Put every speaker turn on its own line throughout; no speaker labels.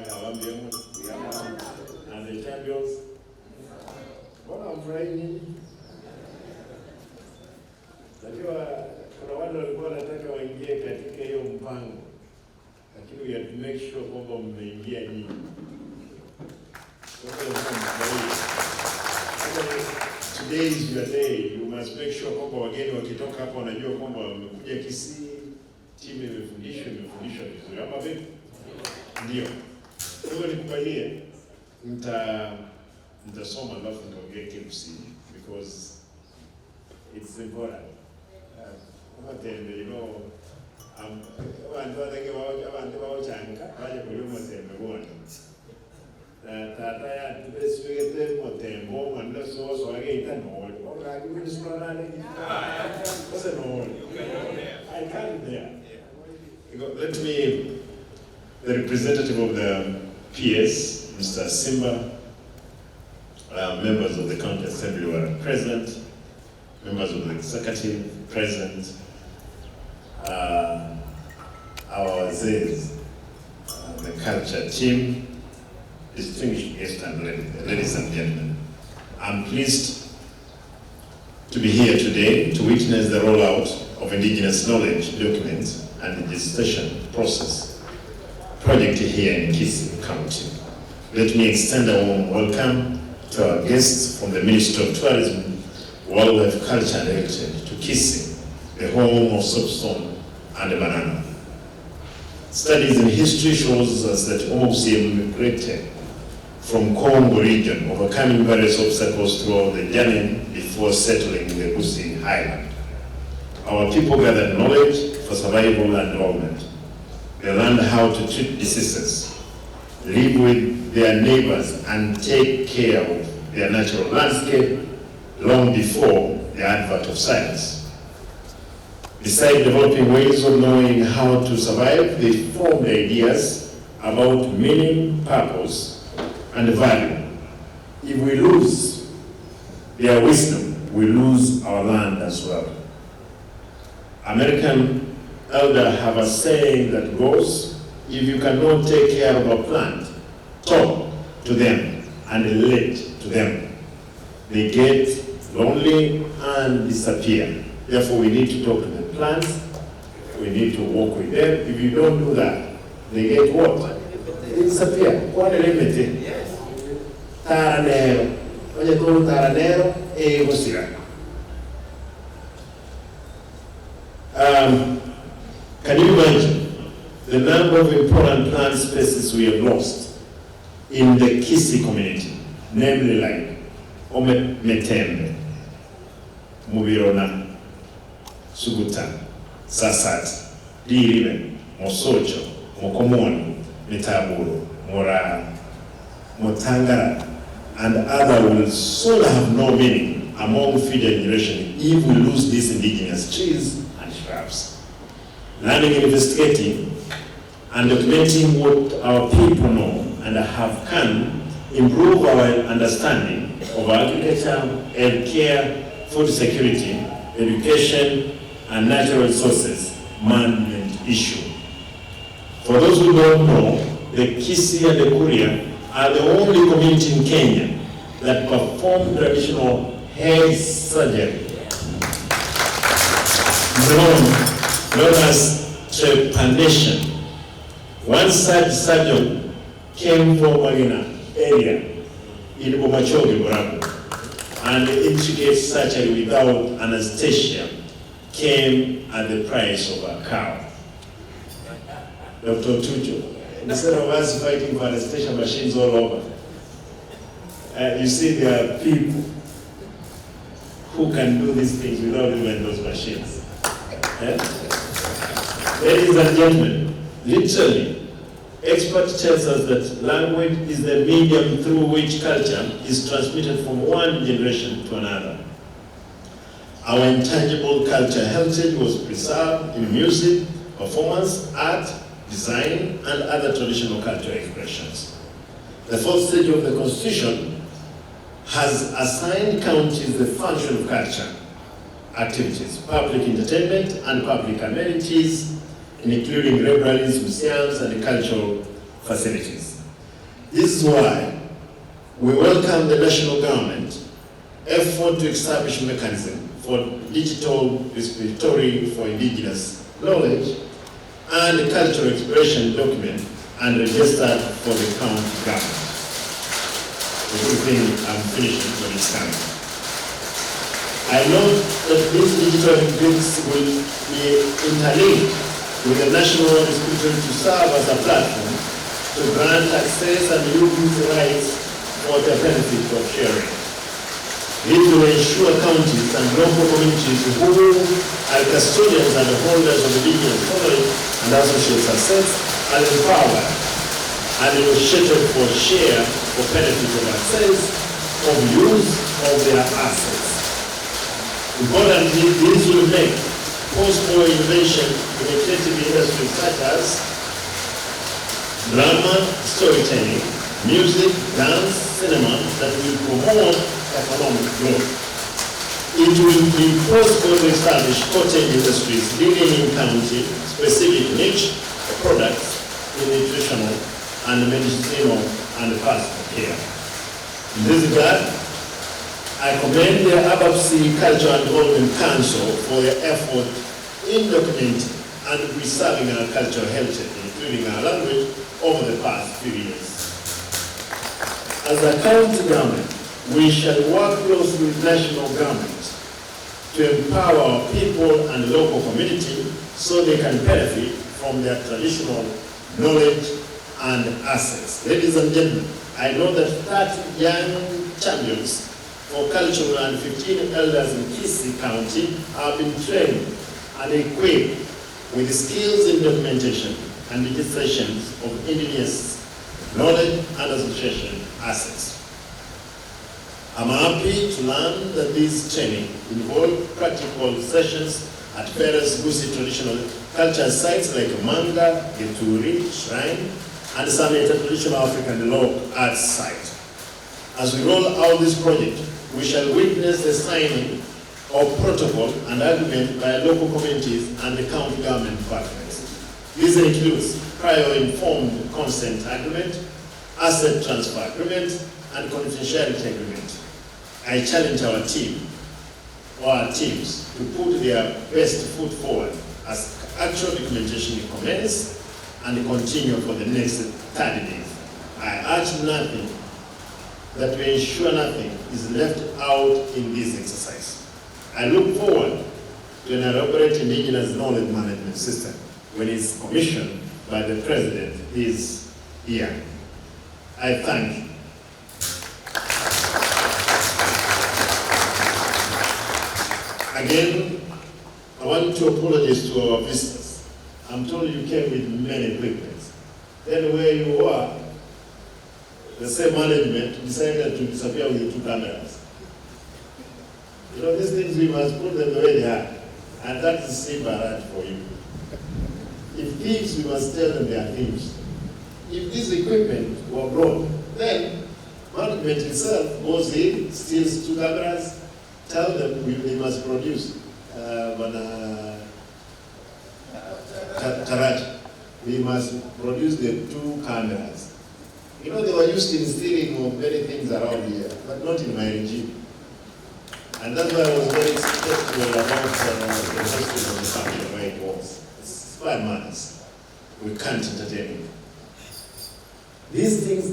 And the champions. What I'm praying. Najua kuna wale walikuwa wanataka waingie katika hiyo mpango, lakini we have to make sure kwamba mmeingia nyinyi. Today is your day. You must make sure kwamba wageni wakitoka hapo wanajua kwamba wamekuja KISII, timu imefundishwa vizuri. Ama vipi? Ndio. Kwa nikubalie mtasoma alafu nitaongea KISII because it's important. You know, let me, the representative of the PS, Mr. Simba, members of the County Assembly were present, members of the executive present, our Zs, the culture team, distinguished guests and ladies and gentlemen. I'm pleased to be here today to witness the rollout of Indigenous knowledge documents and the Digitization process project here in KISII County. Let me extend a warm welcome to our guests from the Ministry of Tourism, Wildlife, Culture and Heritage to KISII, the home of soapstone and banana. Studies in history shows us that Omobusi migrated from Congo region, overcoming various obstacles throughout the journey before settling in the Busi highland. Our people gathered knowledge for survival and development. They learned how to treat diseases, live with their neighbors, and take care of their natural landscape long before the advent of science. Besides developing ways of knowing how to survive, they formed ideas about meaning, purpose, and value. If we lose their wisdom, we lose our land as well. American elders have a saying that goes, if you cannot take care of a plant, talk to them and relate to them. They get lonely and disappear. Therefore, we need to talk to the plants, we need to work with them. If you don't do that, they get what? They disappear. What a limit. Taranero. Taranero, can you imagine the number of important plant species we have lost in the KISII community, namely like Ometembe, Mubirona, Suguta, Sasat, Diribe, Mosocho, Mokomoni, Metaburo, Mora, Motangara, and other will soon have no meaning among future generations if we lose these indigenous trees and shrubs. Learning, investigating, and documenting what our people know and have can improve our understanding of agriculture, healthcare, food security, education, and natural resources management issue. For those who don't know, the KISII and the Kuria are the only community in Kenya that perform traditional hair surgery, known as trepanation. One such surgeon came from Magina area in Bomachoge, Borago, and the intricate surgery without anesthesia came at the price of a cow. Dr. Tujo, instead of us fighting for anesthesia machines all over, you see there are people who can do these things without even those machines. Ladies and gentlemen, literally, experts tell us that language is the medium through which culture is transmitted from one generation to another. Our intangible culture heritage was preserved in music, performance, art, design, and other traditional cultural expressions. The fourth stage of the Constitution has assigned counties the function of culture activities, public entertainment, and public amenities, including libraries, museums, and cultural facilities. This is why we welcome the national government effort to establish a mechanism for digital repository for indigenous knowledge and cultural expression document and registered for the county government. The good thing I'm finishing when it's coming. I know that these digital links will be interlinked with the national repository to serve as a platform to grant access and use rights for the benefit of sharing. This will ensure counties and local communities who are custodians and holders of indigenous knowledge and associates assets are empowered and negotiated for share for benefit of access of use of their assets. Importantly, this will make possible innovation in the creative industries such as drama, storytelling, music, dance, cinema that will promote economic growth. It will be possible to establish cottage industries leading in county-specific niche products in nutritional and medicinal and personal care. In this regard, I commend the Abapsi Culture and Development Council for their effort in documenting and preserving our cultural heritage, including our language, over the past few years. As a county government, we shall work closely with national government to empower our people and local community so they can benefit from their traditional knowledge and assets. Ladies and gentlemen, I know that 30 young champions for cultural and 15 elders in KISII County have been trained and equipped with skills in documentation and digitization of indigenous knowledge and association assets. I'm happy to learn that this training involves practical sessions at various KISII traditional culture sites like Manga, Geturi, Shrine, and some traditional African folk arts site. As we roll out this project, we shall witness the signing of protocol and agreement by local communities and the county government partners. This includes prior informed consent agreement, asset transfer agreement, and confidentiality agreement. I challenge our team, or our teams, to put their best foot forward as actual documentation commences and continue for the next 30 days. I urge nothing, that we ensure nothing is left out in this exercise. I look forward to an elaborate indigenous knowledge management system when it's commissioned by the President this year. I thank you. Again, I want to apologize to our visitors. I'm told you came with many equipment. Then where you are, the same management decided to disappear with the 2 cameras. You know, these things we must put them the way they are. And that is Simba for you. If thieves, we must tell them they are thieves. If this equipment were brought, then management itself goes in, steals 2 cameras, tell them they must produce Taraji. We must produce the 2 cameras. You know, they were used in stealing of many things around here, but not in my regime. And that's why I was very skeptical about the system of the family, the way it was. It's bad manners. We can't entertain it. These things,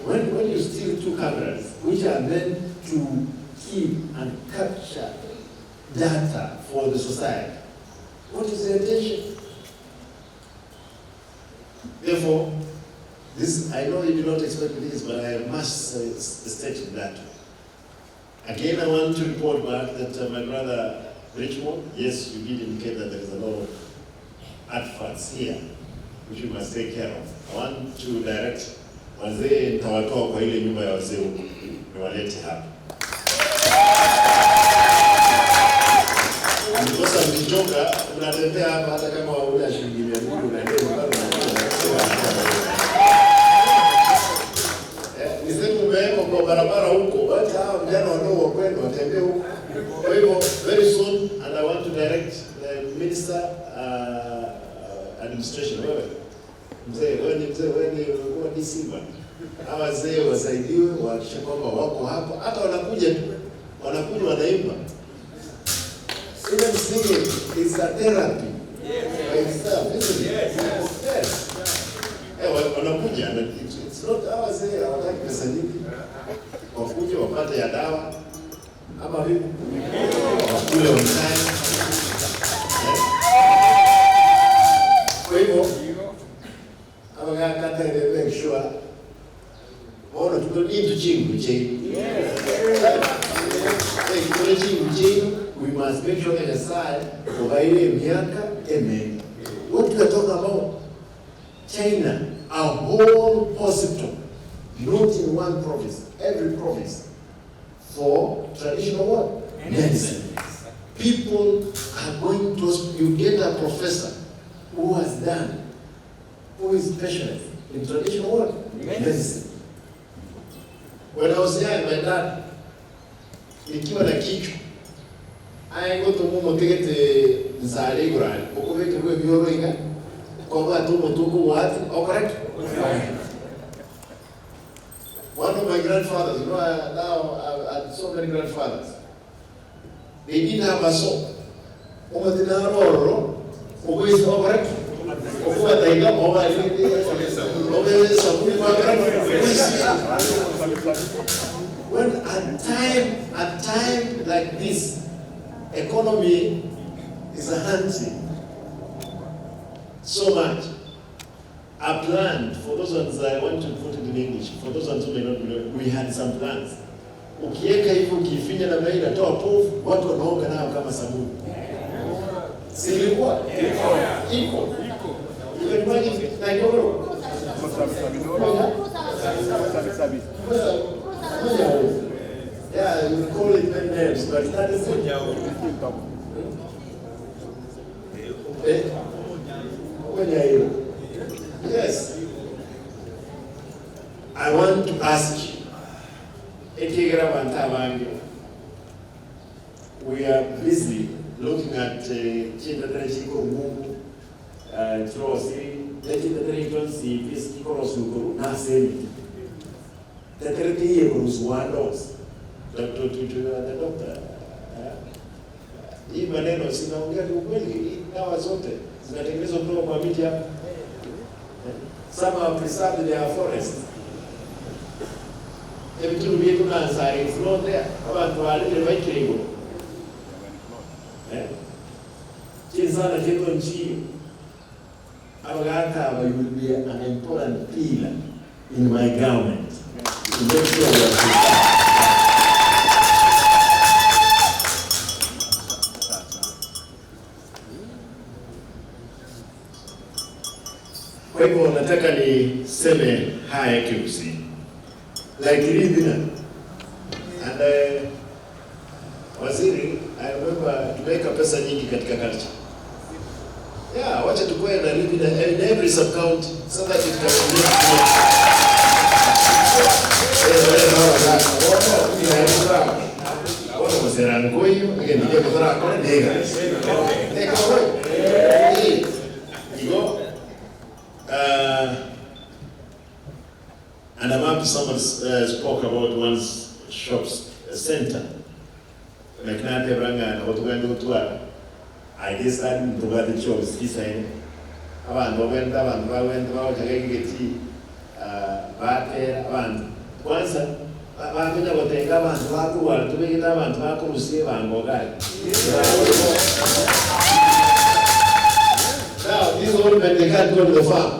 when you steal 2 cameras, which are meant to keep and capture data for the society, what is the intention? Therefore, this, I know you do not expect this, but I must state it that way. Again, I want to report back that my brother Richmond, yes, you did indicate that there is a lot of artifacts here, which we must take care of. I want to direct wazee nitawatoa kwa ile nyumba ya wazee huko, niwalete hapa. Because mkichoka, unatembea hapa hata kama una shilingi 200 unaendelea bado nisema umewekwa kwa barabara huko, hata hao vijana wadogo kwenda watembea huko. Kwa hivyo, very soon, and I want to direct the minister administration, wewe ni mzee, wewe ni Simba. Hawa wazee wasaidiwe, wahakikishe kwamba wako hapa, hata wanakuja tu, wanakuja wanaimba. Even singing is a therapy. By itself, isn't it? Yes. Wanakuja, it's not hawa wazee hawataki pesa nyingi. Wakuja wapate ya dawa ama vipi? Wakule on time. Kwa hivyo kata ile make sure all of people need to change. We must make sure that aside for ile miaka eme. What we are talking about, China, a whole hospital, not in one province, every province, for traditional what? Medicine. People are going to, you get a professor who has done, who is specialist in traditional what? Medicine. When I was young, my dad, nikiwa na kichwa, I go to mumo tegete nzale gurali, ukubeke kwe biyorenga, kwa watu mutuku wati, correct? One of my grandfathers, you know, now I had so many grandfathers. They didn't have a soap. Omatinaro, is correct? When at time like this, economy is hunting so much. A plan, for those ones I want to put it in English, for those ones who may not know, we had some plans. Ukiweka hivyo ukifinya na maana inatoa povu, watu wanaoga nao kama sabuni. Silikuwa? Iko. You can imagine, like, yeah, you call it many names, but that is it. Yes. I want to ask you, we are busy looking at hii maneno sinaongea tu kweli, dawa zote zinatengenezwa kutoka kwa miti hapa. Some are preserved in their forest. Everything we do now is not there. Abantu walile bakiringo. Chizana cheto nchi. Abagata will be an important pillar in my government. To make sure that kwa hivyo nataka niseme haya KISII. Like Libya and waziri, I remember tumeweka pesa nyingi katika culture. Yeah, wacha tukue na Libya in every sub county so that it can and about someone spoke about one's shops center. Like na tebranga na watu gani utwa. I guess that mtoka the shops kisaini. Abantu wenda wakagegeti bate abantu. Kwanza abantu watenga abantu wako walitubegeta abantu wako rusie bangogali. Now these old men, they can't go to the farm.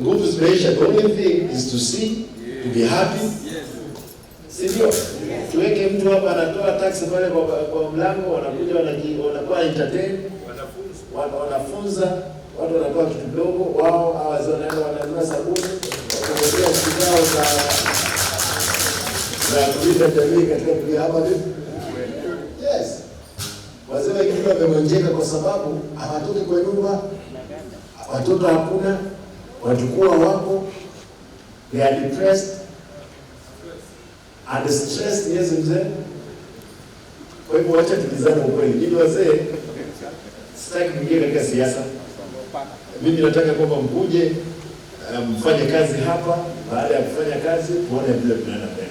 Go to Spain, the only thing is to see, to be happy. Sivyo? Tuweke mtu hapa anatoa taxi pale kwa mlango, wanakuja wanakuwa entertain, wanafunza, watu wanatoa kitu kidogo, wao hawazanaenda wananunua sabuni, wanakuja kikao za kulinda jamii katika kulia hapa vipi? Yes. Wazee wengine wamegonjeka kwa sababu hawatoki kwa nyumba, watoto hakuna, wajukuu wako, they are depressed and stressed. Yes, mzee. Kwa hivyo wacha tulizane ukweli. Ili wazee, sitaki kuingia katika siasa. Mimi nataka kwamba mkuje mfanye kazi hapa, baada ya kufanya kazi tuone vile tunaenda mbele.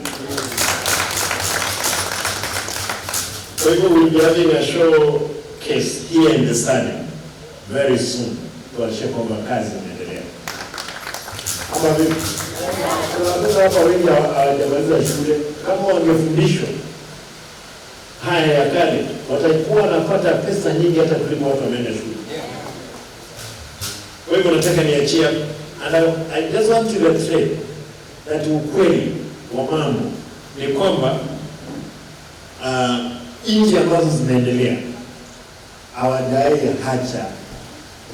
Kwa hivyo we'll be having a showcase here in the stadium very soon, tuonyeshe kwamba kazi inaendelea. Ama vipi? Kuna hapa wengi hawajamaliza shule, kama wangefundishwa haya ya kale, watakuwa wanapata pesa nyingi hata kuliko watu wameenda shule. Kwa hivyo nataka niachia, and I just want to illustrate that ukweli wa mambo ni kwamba nchi ambazo zinaendelea hawadai hacha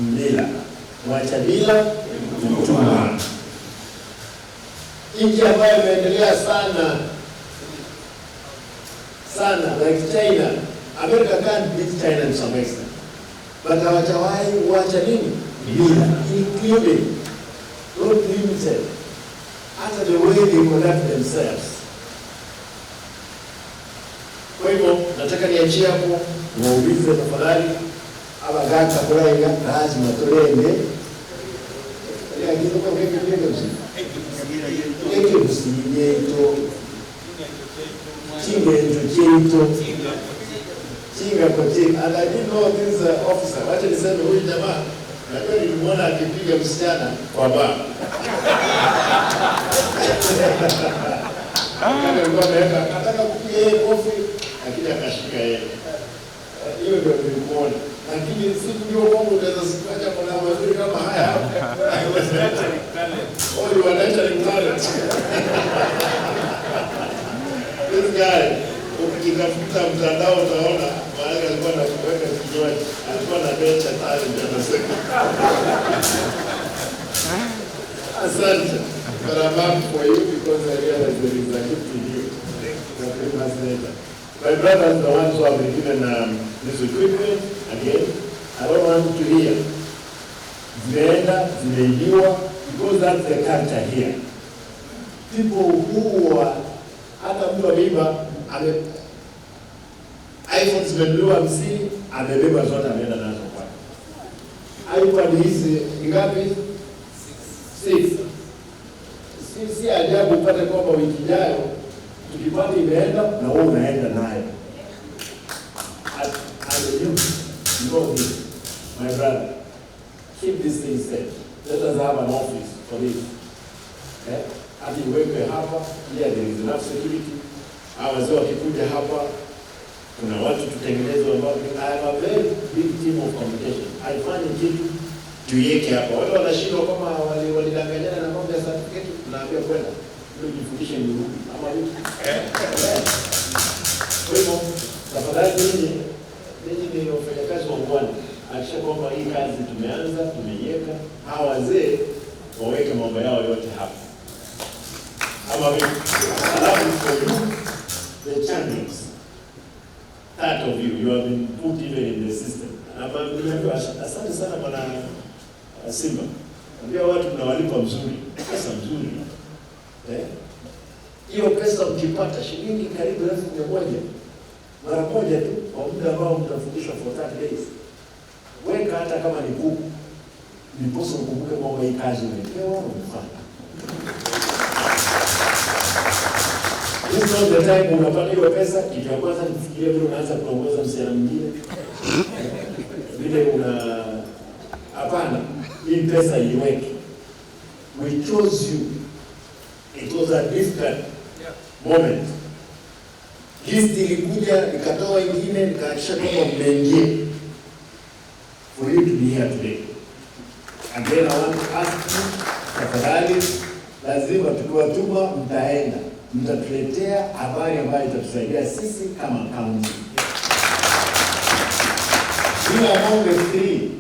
mila, wacha mila mtumwa. Nchi ambayo imeendelea sana like China, America can't beat China in some extent, but hawajawai wacha nini mila, including not limited hata the way they conduct themselves. Kwa hivyo nataka niachie hapo, muulize tafadhali aba gaka kulenga lazima tulenge ya kitu kwa kile kile msinyeto chinga kote. And I didn't know this officer, wacha niseme huyu jamaa najua nilimwona akipiga msichana kwa baa. Nataka kupiga yeye kofi, lakini akashika yeye. Hiyo ndio nilikuona. Lakini siku ndio Mungu unaweza sikuacha kwa namna nzuri kama haya. Oh, you are naturally talent. This guy, ukitafuta mtandao utaona mahali alikuwa anaweka kinywaji. Alikuwa na nature talent anasema. Asante. But I'm happy for you because I realize there is a gift in you. My brothers are the ones who have been given this equipment. Again, I don't want to hear because that's the culture here. People who are hata mtu ameiba iPhone zimenunuliwa 50 amebeba zote ameenda nazo kwake. iPhone hizi ngapi? 6. Si ajabu upate kwamba wiki ijayo tukipata imeenda na wewe unaenda nayo. As you know this, my brother, keep this thing safe. Let us have an office for this. Okay? Hadi uweke hapa, here there is enough security. Wazee wakikuja hapa, kuna watu tutengenezwa ambao I have a very big team of communication. Haifanyi kitu tuiweke hapa. Wale wanashindwa kama walidanganyana na mambo ya certificate, tunaambia kwenda ndio jifundishe nuru ama vipi. Kwa hivyo tafadhali ninyi ni wafanyakazi wa Bwana. Hakikisha kwamba hii kazi tumeanza, tumeiweka. Hawa wazee waweke mambo yao yote hapa. Ama vipi? Alafu for you, the champions, part of you have been put even in the system. Asante sana bwana Simba. Ndio watu tunawalipa mzuri, pesa mzuri. Hiyo pesa mkipata shilingi karibu 1,100 mara moja tu kwa muda ambao mtafundishwa for 30 days. Weka hata kama ni kuku. Niposo ukumbuke kwamba hii kazi umepewa umefanya. This is not the time unapata hiyo pesa, kitu ya kwanza nifikiria vile unaanza kuongoza msichana mwingine. Vile hapana, hii pesa iweke. We chose you. It was a difficult moment. List ilikuja, nikatoa ingine, nikahakisha kwamba mmeingia. For you to be here today. Again, I want to ask you, tafadhali, lazima tukiwatuma mtaenda. Mtatuletea habari ambayo itatusaidia sisi kama county. We are among the 3.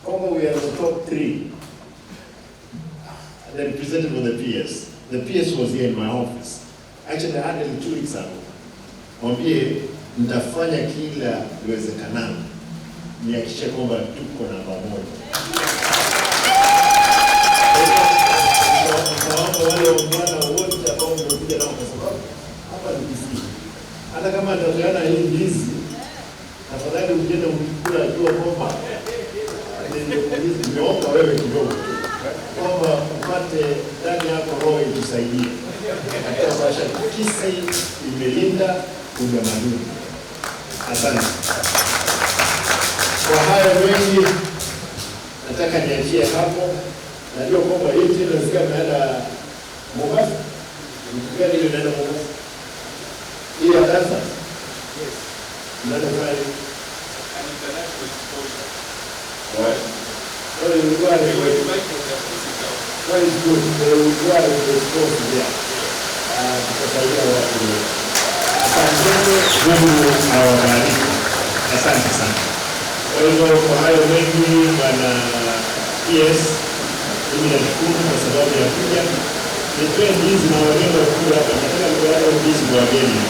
Kama we are the top 3. The representative of the PS. The PS was here in my office. Actually, I had it 2 weeks ago. Mwambie, mtafanya kila iwezekanalo. Nihakikishe kwamba tuko namba moja. Wale wabwana wote ambao wamekuja nao kwa sababu hapa ni KISII. Hata kama tutaona hii ndizi, tafadhali ujende ukikula jua kwamba nimeomba wewe kidogo. Kwamba tusaidie. Katika kuhakikisha KISII imelinda utamaduni. Asante. Kwa hayo mengi nataka niachie hapo. Najua kwamba hii tena nasikia naenda Mombasa. Mtukani ile naenda Mombasa. Hii ya sasa. Yes. Naenda pale. An international exposure. Right. Well, you require a way to make it well, it's good. They require a response there. Because I know what to do. Asante, Mungu awabariki. Asante sana. Kwa hivyo kwa hayo mengi bwana PS, mimi nashukuru kwa sababu ya kuja. Ni trend hizi na wageni wakuu hapa, nataka kuona hizi wageni.